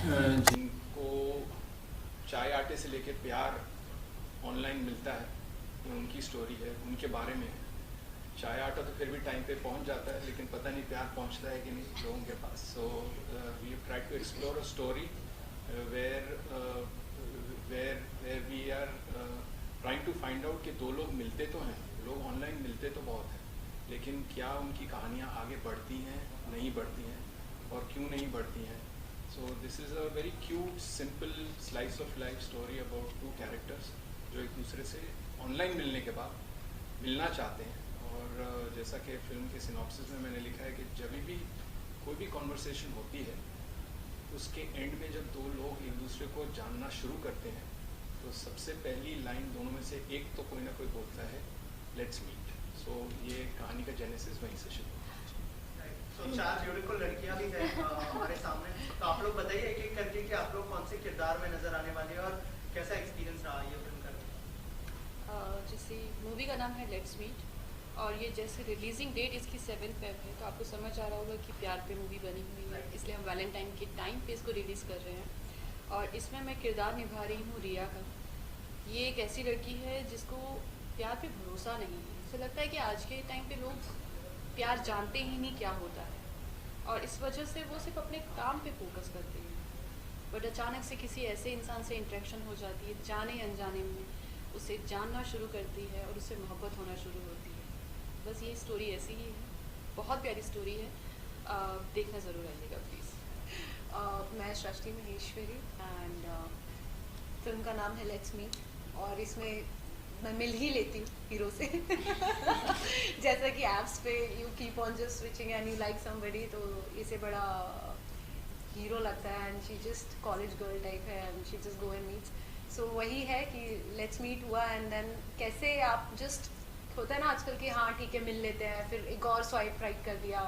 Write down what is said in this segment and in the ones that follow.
जिनको चाय आटे से लेके प्यार ऑनलाइन मिलता है, ये उनकी स्टोरी है, उनके बारे में है। चाय आटा तो फिर भी टाइम पे पहुंच जाता है, लेकिन पता नहीं प्यार पहुंचता है कि नहीं लोगों के पास। So we have tried to explore a story where where we are trying to find out कि दो लोग मिलते तो हैं, लोग ऑनलाइन मिलते तो बहुत हैं, लेकिन क्या उनकी कहानियाँ आगे बढ़ती हैं, नहीं बढ़ती हैं, और क्यों नहीं बढ़ती हैं। So this is a very cute, simple slice of life story about two characters जो एक दूसरे से ऑनलाइन मिलने के बाद मिलना चाहते हैं। और जैसा कि फिल्म के सिनॉप्सिस में मैंने लिखा है कि जब भी कोई भी कॉन्वर्सेशन होती है, उसके एंड में जब दो लोग एक दूसरे को जानना शुरू करते हैं, तो सबसे पहली लाइन दोनों में से एक तो कोई ना कोई बोलता है, लेट्स मीट। सो ये कहानी का जेनेसिस वहीं से शुरू होता है। तो चार ब्यूटीफुल लड़कियां भी हैं हमारे सामने, तो आप लोग बताइए एक एक करके कि आप लोग कौन से किरदार में नजर आने वाले हैं और कैसा एक्सपीरियंस रहा ये फिल्म करके। जैसे मूवी का नाम है लेट्स मीट, और ये जैसे रिलीजिंग डेट इसकी 7 फेब है, तो आपको समझ आ रहा होगा कि प्यार पे मूवी बनी हुई है, इसलिए हम वैलेंटाइन के टाइम पे इसको रिलीज़ कर रहे हैं। और इसमें मैं किरदार निभा रही हूँ रिया का। ये एक ऐसी लड़की है जिसको प्यार पे भरोसा नहीं है। ऐसा लगता है कि आज के टाइम पे लोग प्यार जानते ही नहीं क्या होता है, और इस वजह से वो सिर्फ अपने काम पे फोकस करते हैं। बट अचानक से किसी ऐसे इंसान से इंटरेक्शन हो जाती है, जाने अनजाने में उसे जानना शुरू करती है और उससे मोहब्बत होना शुरू होती है। बस ये स्टोरी ऐसी ही है, बहुत प्यारी स्टोरी है, देखना ज़रूर आइएगा प्लीज़। मैं सृष्टि महेश्वरी एंड फिल्म का नाम है लेट्स मीट, और इसमें मैं मिल ही लेती हूँ हीरो से जैसा कि एप्स पे you keep on just switching and you like somebody, तो इसे बड़ा हीरो लगता है and she just college girl type है and she just go and meets. So वही है कि लेट्स मीट हुआ एंड देन कैसे आप जस्ट होता है ना आजकल कि हाँ ठीक है मिल लेते हैं, फिर एक और स्वाइप राइट कर दिया।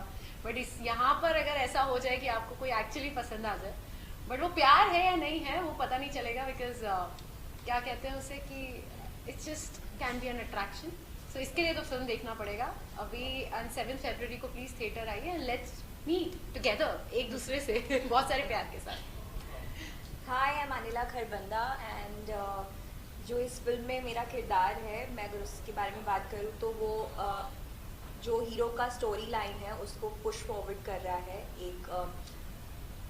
बट इस यहाँ पर अगर ऐसा हो जाए कि आपको कोई एक्चुअली पसंद आ जाए, बट वो प्यार है या नहीं है वो पता नहीं चलेगा, बिकॉज क्या कहते हैं उसे कि it's just can be an attraction. So इसके लिए तो फिल्म देखना पड़ेगा अभी। 7 फरवरी को प्लीज थिएटर आइए एंड लेट्स मीट टुगेदर एक दूसरे से बहुत सारे प्यार के साथ। Hi, I am Anila Kharbanda and जो इस फिल्म में मेरा किरदार है, मैं अगर उसके बारे में बात करूँ तो वो जो हीरो का स्टोरी लाइन है उसको पुश फॉरवर्ड कर रहा है। एक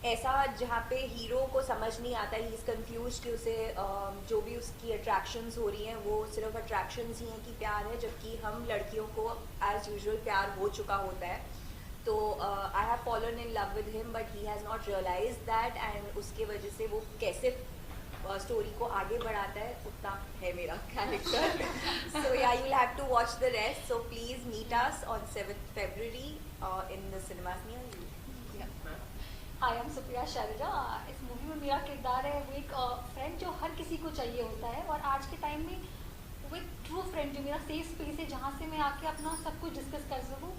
ऐसा जहाँ पे हीरो को समझ नहीं आता, ही इज़ कन्फ्यूज कि उसे जो भी उसकी अट्रैक्शंस हो रही हैं वो सिर्फ अट्रैक्शंस ही हैं कि प्यार है, जबकि हम लड़कियों को एज यूजुअल प्यार हो चुका होता है। तो I have fallen in love with him but he has not realise that, and उसके वजह से वो कैसे स्टोरी को आगे बढ़ाता है उतना है मेरा कैरेक्टर। सो या you will have to watch the rest, so please meet us on 7 फरवरी in the cinemas near you. I am Supriya Sharma. इस मूवी में मेरा किरदार है वो एक फ्रेंड जो हर किसी को चाहिए होता है, और आज के टाइम में वो एक ट्रू फ्रेंड जो मेरा सेफ स्पेस है, जहाँ से मैं आके अपना सब कुछ डिस्कस कर सकूँ,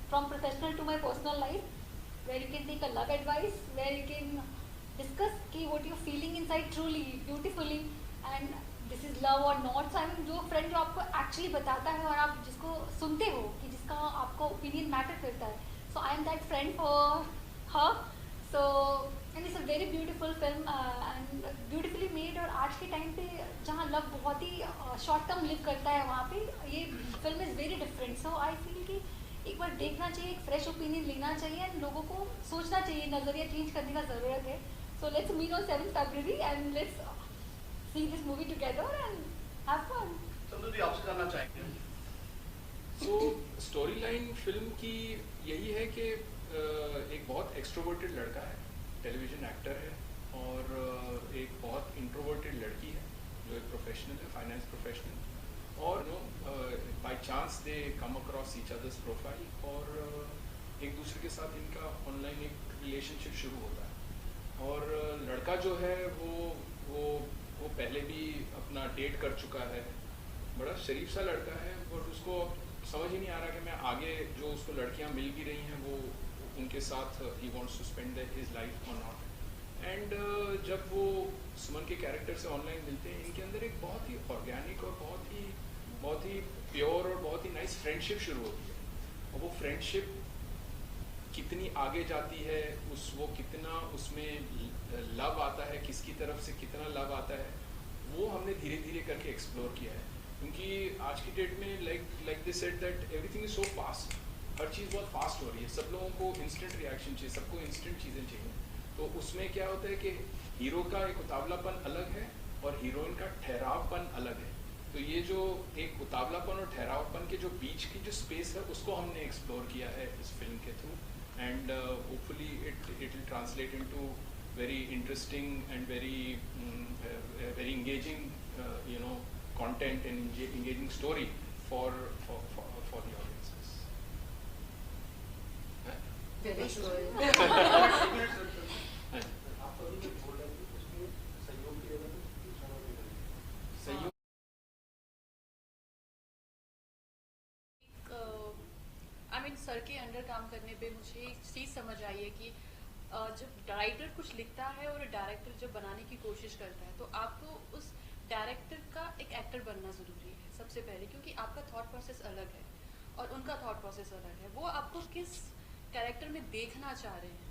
from professional to my personal life, where you can take a love advice, where you can discuss कि what you feeling inside truly beautifully and this is love और नॉट। सो आई मीन जो friend जो आपको actually बताता है और आप जिसको सुनते हो कि जिसका आपका ओपिनियन मैटर करता है। So I am that friend for her. So and it's a very beautiful film and beautifully made, और आज के टाइम पे जहाँ लव बहुत ही शॉर्ट टर्म लिव करता है वहाँ पे ये film is very different. So I feel कि एक बार देखना चाहिए, एक फ्रेश ओपिनियन लेना चाहिए एंड लोगों को सोचना चाहिए, नज़रिया चेंज करने का ज़रूरत है। So let's meet on 7 February and let's see this movie together and have fun. Sandhu ji आपसे जानना चाहेंगे। तो स्टोरी लाइन फिल्म की यही है कि एक बहुत एक्सट्रोवर्टेड लड़का है, टेलीविज़न एक्टर है, और एक बहुत इंट्रोवर्टेड लड़की है जो एक प्रोफेशनल है, फाइनेंस प्रोफेशनल, और by chance they come across each others profile, और एक दूसरे के साथ इनका ऑनलाइन एक रिलेशनशिप शुरू होता है। और लड़का जो है वो पहले भी अपना डेट कर चुका है, बड़ा शरीफ सा लड़का है, और उसको समझ ही नहीं आ रहा कि मैं आगे जो उसको लड़कियां मिल भी रही हैं वो उनके साथ ही wants to spend his life और नॉट। एंड जब वो सुमन के कैरेक्टर से ऑनलाइन मिलते हैं, इनके अंदर एक बहुत ही ऑर्गेनिक और बहुत ही प्योर और बहुत ही नाइस फ्रेंडशिप शुरू होती है। और वो फ्रेंडशिप कितनी आगे जाती है, वो कितना उसमें लव आता है, किसकी तरफ से कितना लव आता है, वो हमने धीरे धीरे करके एक्सप्लोर किया है। क्योंकि आज की डेट में like they said that everything is so fast, हर चीज़ बहुत फास्ट हो रही है, सब लोगों को इंस्टेंट रिएक्शन चाहिए, सबको इंस्टेंट चीज़ें चाहिए। तो उसमें क्या होता है कि हीरो का एक उतावलापन अलग है और हीरोइन का ठहरावपन अलग है। तो ये जो एक उतावलापन और ठहरावपन के जो बीच की जो स्पेस है, उसको हमने एक्सप्लोर किया है इस फिल्म के through, and hopefully it will translate into very interesting and very engaging content and engaging story for the audiences. Very good. सहयोग आई मीन सर के अंडर काम करने पे मुझे एक चीज़ समझ आई है कि जब राइटर कुछ लिखता है और डायरेक्टर जब बनाने की कोशिश करता है, तो आपको उस डायरेक्टर का एक एक्टर बनना ज़रूरी है सबसे पहले, क्योंकि आपका थॉट प्रोसेस अलग है और उनका थॉट प्रोसेस अलग है। वो आपको किस कैरेक्टर में देखना चाह रहे हैं,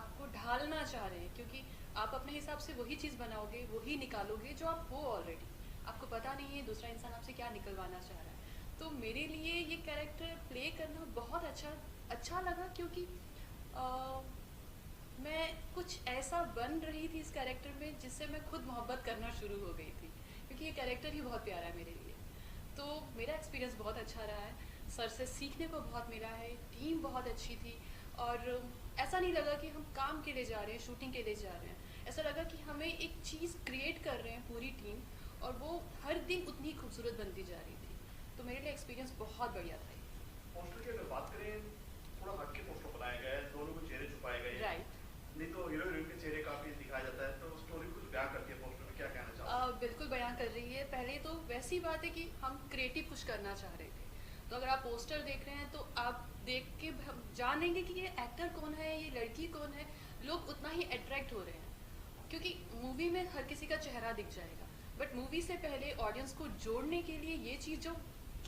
आपको ढालना चाह रहे हैं, क्योंकि आप अपने हिसाब से वही चीज़ बनाओगे, वही निकालोगे जो आप हो ऑलरेडी। आपको पता नहीं है दूसरा इंसान आपसे क्या निकलवाना चाह रहा है। तो मेरे लिए ये कैरेक्टर प्ले करना बहुत अच्छा लगा, क्योंकि मैं कुछ ऐसा बन रही थी इस कैरेक्टर में जिससे मैं खुद मोहब्बत करना शुरू हो गई थी, क्योंकि ये कैरेक्टर ही बहुत प्यारा है मेरे लिए। तो मेरा एक्सपीरियंस बहुत अच्छा रहा है, सर से सीखने को बहुत मिला है, टीम बहुत अच्छी थी, और ऐसा नहीं लगा कि हम काम के लिए जा रहे हैं, शूटिंग के लिए जा रहे हैं। ऐसा लगा कि हमें एक चीज़ क्रिएट कर रहे हैं पूरी टीम, और वो हर दिन उतनी खूबसूरत बनती जा रही थी। तो मेरे लिए एक्सपीरियंस बहुत बढ़िया था। पोस्टर की अगर बात करें, थोड़ा हटके पोस्टर बनाया गया है, दोनों के चेहरे छुपाए गए हैं। राइट। नहीं तो हीरो हीरोइन के चेहरे काफी दिखाया जाता है, तो स्टोरी कुछ बयां करती है पोस्टर में, क्या कहना चाहोगे? बिल्कुल बयान कर रही है। पहले तो वैसी बात है कि हम क्रिएटिव कुछ करना चाह रहे थे, तो अगर आप पोस्टर देख रहे हैं तो आप देख के जानेंगे कि ये एक्टर कौन है, ये लड़की कौन है, लोग उतना ही अट्रैक्ट हो रहे हैं, क्योंकि मूवी में हर किसी का चेहरा दिख जाएगा, बट मूवी से पहले ऑडियंस को जोड़ने के लिए ये चीज़ जो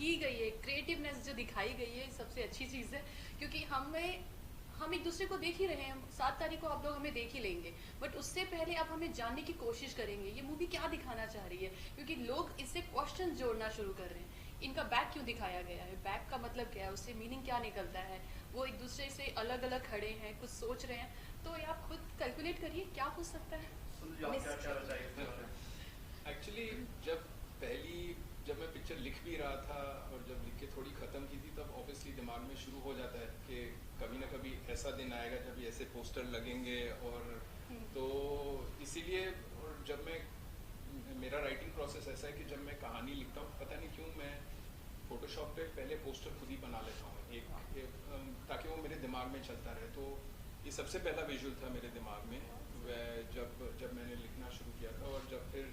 की गई है, क्रिएटिवनेस जो दिखाई गई है, सबसे अच्छी चीज़ है। क्योंकि हम एक दूसरे को देख ही रहे हैं, 7 तारीख को आप लोग हमें देख ही लेंगे, बट उससे पहले आप हमें जानने की कोशिश करेंगे ये मूवी क्या दिखाना चाह रही है, क्योंकि लोग इससे क्वेश्चन जोड़ना शुरू कर रहे हैं। इनका बैक क्यों दिखाया गया है, बैक का मतलब क्या है, उससे मीनिंग क्या निकलता है, वो एक दूसरे से अलग अलग खड़े हैं, कुछ सोच रहे हैं, तो ये आप खुद कैलकुलेट करिए क्या हो सकता है। एक्चुअली जब मैं पिक्चर लिख भी रहा था और जब लिख के थोड़ी ख़त्म की थी, तब ऑब्वियसली दिमाग में शुरू हो जाता है कि कभी ना कभी ऐसा दिन आएगा जब ऐसे पोस्टर लगेंगे, और तो इसीलिए, और जब मेरा राइटिंग प्रोसेस ऐसा है कि जब मैं कहानी लिखता हूँ, पता नहीं क्यों मैं फोटोशॉप पे पहले पोस्टर खुद ही बना लेता हूँ एक ताकि वो मेरे दिमाग में चलता रहे। तो ये सबसे पहला विजुअल था मेरे दिमाग में जब मैंने लिखना शुरू किया था, और जब फिर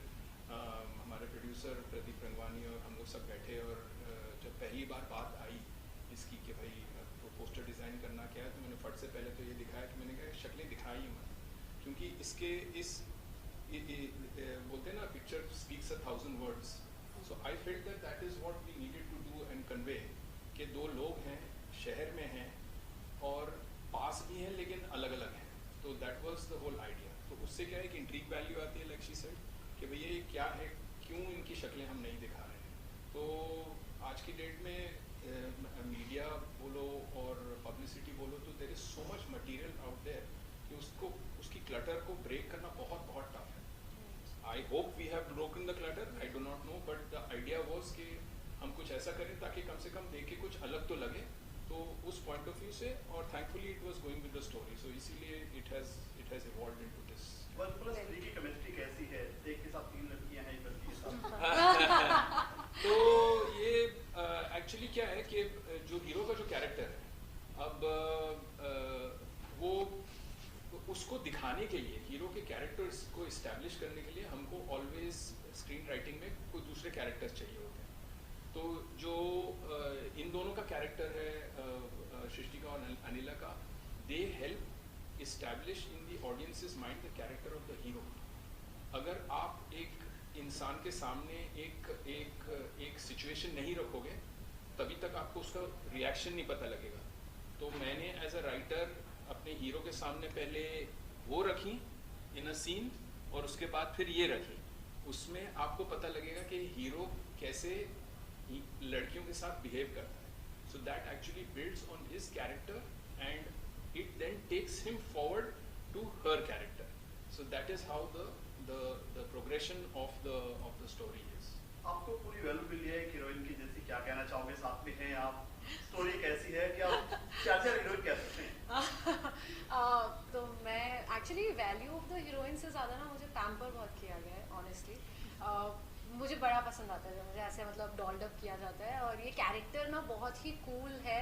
हमारे प्रोड्यूसर प्रदीप रंगवानी और हम लोग सब बैठे, और जब पहली बार बात आई इसकी कि भाई तो पोस्टर डिज़ाइन करना क्या है, तो मैंने फट से पहले तो ये दिखाया कि मैंने कहा शक्लें दिखाई ही मत, क्योंकि बोलते हैं ना, picture speaks 1,000 words. So I felt that is what we needed to do and convey, कि 2 लोग हैं, शहर में हैं और पास भी हैं लेकिन अलग अलग हैं। तो that was the whole idea. तो उससे क्या है कि इंट्रीग वैल्यू आती है, लाइक शी सेड, कि भैया ये क्या है, क्यों इनकी शक्लें हम नहीं दिखा रहे हैं। तो आज की डेट में मीडिया बोलो और पब्लिसिटी बोलो, तो there is so much material out there कि उसकी क्लटर को ब्रेक करना बहुत बहुत टफ है। I hope we have broken the clutter, I do not know, but the idea was कि हम कुछ ऐसा करें ताकि कम से कम देख के कुछ अलग तो लगे, तो उस पॉइंट ऑफ व्यू से, और thankfully it was going with the story, so इसीलिए it has evolved into this. 1+3 की केमिस्ट्री कैसी है? एक के साथ 3 लड़कियां हैं, एक लड़की के साथ। तो ये एक्चुअली क्या है कि जो हीरो का जो कैरेक्टर है, अब वो उसको दिखाने के लिए, हीरो के कैरेक्टर्स को इस्टेब्लिश करने के लिए हमको ऑलवेज स्क्रीन राइटिंग में कोई दूसरे कैरेक्टर्स चाहिए होते हैं। तो जो इन दोनों का कैरेक्टर है, सृष्टिका और अनिला का, they help establish in the audiences mind the character of the hero. अगर आप एक इंसान के सामने एक सिचुएशन नहीं रखोगे, तभी तक आपको उसका रिएक्शन नहीं पता लगेगा। तो मैंने एज अ राइटर अपने हीरो के सामने पहले वो रखी इन अ सीन और उसके बाद फिर ये रखी, उसमें आपको पता लगेगा कि हीरो कैसे लड़कियों के साथ बिहेव करता है. So that actually builds on his character and it then takes him forward to her character. So that is how the progression of the story is. आपको पूरी वैल्यू मिली है हीरोइन की, जैसे क्या कहना चाहोगे, साथ में हैं आप, स्टोरी कैसी है, क्या क्या हीरोइन कह सकते हैं? तो मैं actually value of the heroine से ज़्यादा ना मुझे पैम्पर बहुत किया गया है ऑनेस्टली. मुझे बड़ा पसंद आता है जब मुझे ऐसे मतलब डॉल्ड अप किया जाता है, और ये कैरेक्टर ना बहुत ही कूल है.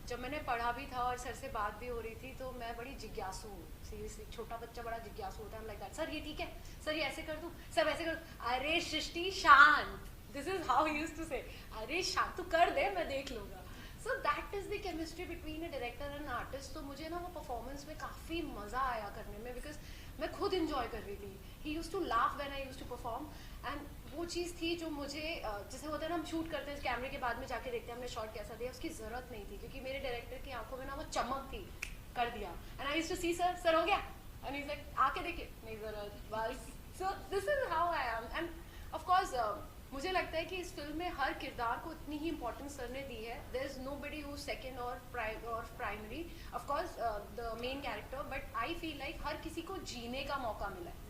जब मैंने पढ़ा भी था और सर से बात भी हो रही थी तो मैं बड़ी जिज्ञासु हूँ. सीरियसली छोटा बच्चा बड़ा जिज्ञासु होता है. लाइक दैट, सर ये ठीक है, सर ये ऐसे कर दूँ, सर वैसे कर दूँ. अरे सृष्टि शांत, this is how he used to say, अरे शांत तू कर दे मैं देख लूँगा. So that is the chemistry between a director and artist. तो मुझे ना वो परफॉर्मेंस में काफ़ी मज़ा आया करने में, बिकॉज मैं खुद इंजॉय कर रही थी. He used to laugh when I use to perform, and वो चीज़ थी जो मुझे जैसे होता है ना हम शूट करते हैं कैमरे के बाद में जाके देखते हैं हमने शॉट कैसा दिया, उसकी ज़रूरत नहीं थी क्योंकि मेरे डायरेक्टर की आंखों में ना वो चमक थी, कर दिया. And I use to see sir हो गया, एंड इज लाइक आके देखिए नहीं ज़रूरत बस. So this is how I am. End of course मुझे लगता है कि इस फिल्म में हर किरदार को इतनी ही इंपॉर्टेंस सर ने दी है. There is nobody who second और primary, of course the main character, but I feel like हर किसी को जीने का मौका मिला है.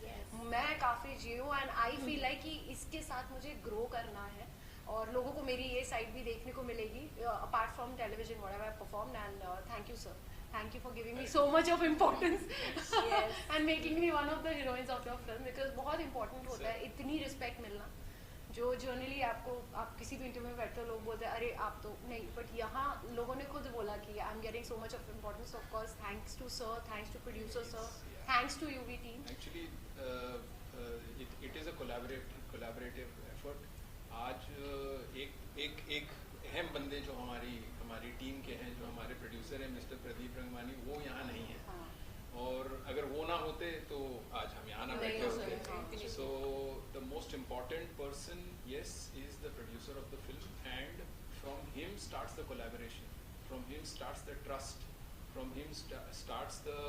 मैं काफ़ी जी हूँ एंड आई फील लाइक कि इसके साथ मुझे ग्रो करना है और लोगों को मेरी ये साइड भी देखने को मिलेगी apart from television whatever I perform. And thank you sir, thank you for giving me so much of importance and making me one of the heroines of your film, because बहुत important होता है इतनी respect मिलना. जो generally आपको आप किसी भी इंटरव्यू में बैठते हो लोग बोलते हैं अरे आप तो नहीं, बट यहाँ लोगों ने खुद बोला कि I am getting so much of importance. Of course thanks to sir, thanks to producer sir, thanks to UV team. Actually it is a collaborative effort. आज एक अहम बंदे जो हमारी टीम के हैं, जो हमारे प्रोड्यूसर हैं मिस्टर प्रदीप रंगवानी, वो यहाँ नहीं है. हाँ. और अगर वो ना होते तो आज हम यहाँ ना बैठे होते. So the most important person yes is the producer of the film, and from him starts the collaboration, from him starts the trust, from him starts the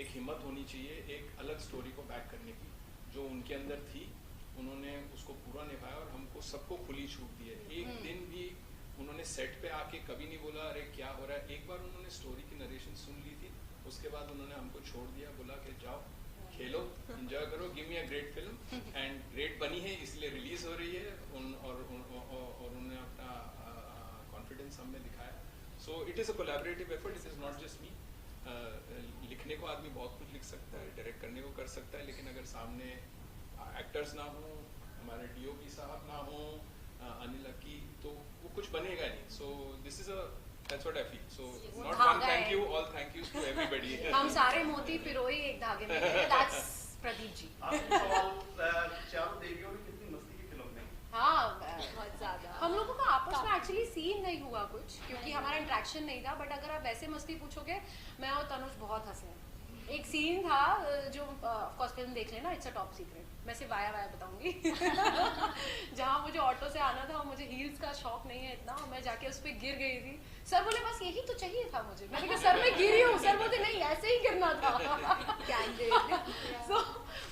एक हिम्मत होनी चाहिए एक अलग स्टोरी को बैक करने की, जो उनके अंदर थी. उन्होंने उसको पूरा निभाया और हमको सबको खुली छूट दी है. एक दिन भी उन्होंने सेट पे आके कभी नहीं बोला अरे क्या हो रहा है. एक बार उन्होंने स्टोरी की नरेशन सुन ली थी, उसके बाद उन्होंने हमको छोड़ दिया, बोला कि जाओ खेलो, एंजॉय करो, give me a great film. And great बनी है इसलिए रिलीज हो रही है. और उन्होंने अपना कॉन्फिडेंस हमें दिखाया. So it is a collaborative effort, it is not just me. लिखने को आदमी बहुत कुछ लिख सकता है, डायरेक्ट करने को कर सकता है, लेकिन अगर सामने एक्टर्स ना हो, हमारे डीओपी साहब ना हो, अनिल अक्की, तो वो कुछ बनेगा नहीं. So this is that's what I feel. So not one thank you, all thank yous to everybody. हम सारे मोती पिरोई एक धागे में हैं. That's प्रदीप जी. आपके सवाल चारों देवियों में कितनी मस्ती की फिल्म में? हाँ, बहुत ज़्यादा. हम लोगों का आपस में एक्चुअली सीन नहीं हुआ कुछ क्योंकि हमारा इंटरेक्शन नहीं था. बट अगर आप वैसे मस्ती पूछोगे, मैं और तनुज बहुत हंसे हैं. एक सीन था जो ऑफ कोर्स फिल्म देख लेना, इट्स अ टॉप सीक्रेट, मैं सिर्फ वाया बताऊंगी. जहाँ मुझे ऑटो से आना था और मुझे हील्स का शौक नहीं है इतना, और मैं जाके उस पर गिर गई थी. सर बोले बस यही तो चाहिए था मुझे. मैंने कहा सर मैं गिरी हूँ. सर बोलते नहीं ऐसे ही गिरना था. सो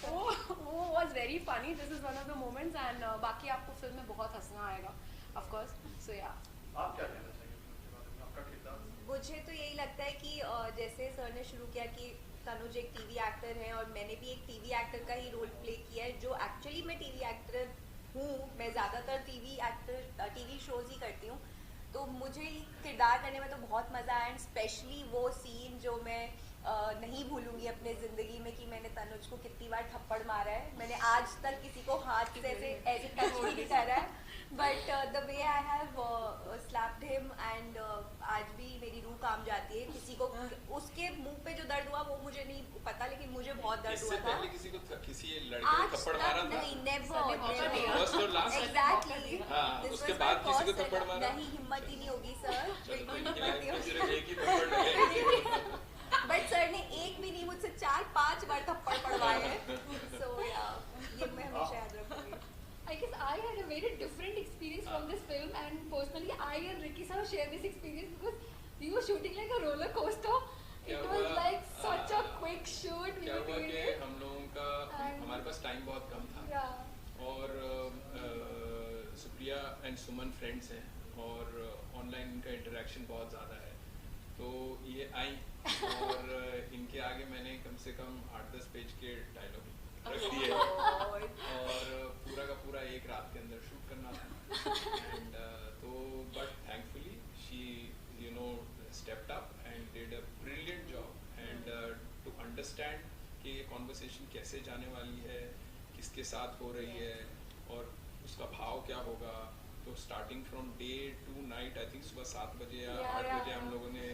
वो was very funny. This is one of the moments. And बाकी आपको फिल्म में बहुत हंसना आएगा ऑफ कोर्स. सो या आप क्या कहना चाहिए आपका किरदार? मुझे तो यही लगता है कि जैसे सर ने शुरू किया कि तनुज एक टीवी एक्टर है और मैंने भी एक टीवी एक्टर का ही रोल प्ले किया है, जो एक्चुअली मैं टीवी एक्टर हूँ. मैं ज़्यादातर टीवी शोज ही करती हूँ, तो मुझे किरदार करने में तो बहुत मज़ा आया. एंड स्पेशली वो सीन जो मैं नहीं भूलूंगी अपने ज़िंदगी में कि मैंने तनुज को कितनी बार थप्पड़ मारा है. मैंने आज तक किसी को हाथ से ऐसे टच भी नहीं करा है, but the way I have slapped him and आज भी मेरी रूह काम जाती है. किसी को उसके मुंह पे जो दर्द हुआ वो मुझे नहीं पता, लेकिन मुझे बहुत दर्द हुआ था. किसी लड़के को थप्पड़ मारा था? नहीं, नेवर. फर्स्ट और लास्ट. एग्जैक्टली. उसके बाद किसी को थप्पड़ मारा? नहीं, हिम्मत ही नहीं होगी सर, बिल्कुल हिम्मत नहीं होगी. सिर्फ एक ही थप्पड़ लगे. बट सर ने एक भी नहीं, मुझसे 4-5 बार थप्पड़ पड़वाए हैं. सो या ये मैं हमेशा याद रखूंगी. I guess I had a very different experience from this film, and personally I and Ricky sir share this experience because We were shooting like a roller coaster. क्या It was हुआ, like such a quick shoot. We क्या were हुआ doing कि it. हम लोगों का And- हमारे पास time बहुत कम था Yeah. और सुप्रिया एंड सुमन फ्रेंड्स हैं और ऑनलाइन इनका इंटरेक्शन बहुत ज़्यादा है, तो ये आई और इनके आगे मैंने कम से कम 8-10 पेज के डायलॉग रख दिए और पूरा का पूरा एक रात के अंदर शूट करना था एंड तो but thankfully she you know stepped up and did a brilliant job and to understand कि ये कॉन्वर्सेशन कैसे जाने वाली है, किसके साथ हो रही है और उसका भाव क्या होगा। तो starting from day to night, I think सुबह 7 बजे या 8 बजे हम लोगों ने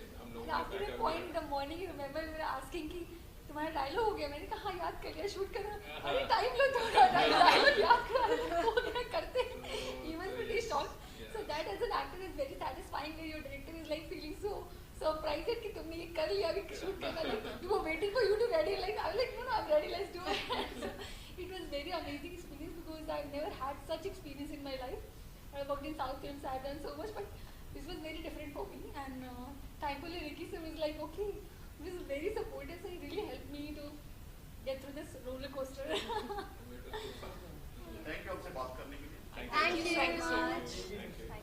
After a point in the morning, you remember we were asking कि तुम्हारा डायलॉग हो गया? मैंने कहा हाँ याद कर लिया, शूट करना। अरे टाइम लो थोड़ा, डायलॉग याद करा हो गया करते। He was pretty shocked. So that as an actor is very satisfying when your director is like feeling so surprised कि तुमने ये कर लिया, अभी शूट करना है। We were waiting for you to ready, like I was like no, I'm ready, let's do it. So it was very amazing experience because I've never had such experience in my life. I worked in South films, I've done so much, but this was very different for me. And thankfully Ricky sir was like, okay, he was very supportive, so he really helped me to get through this roller coaster. Thank you आपसे बात करने के लिए। Thank you. Thank you Thank you so much. much. Thank you.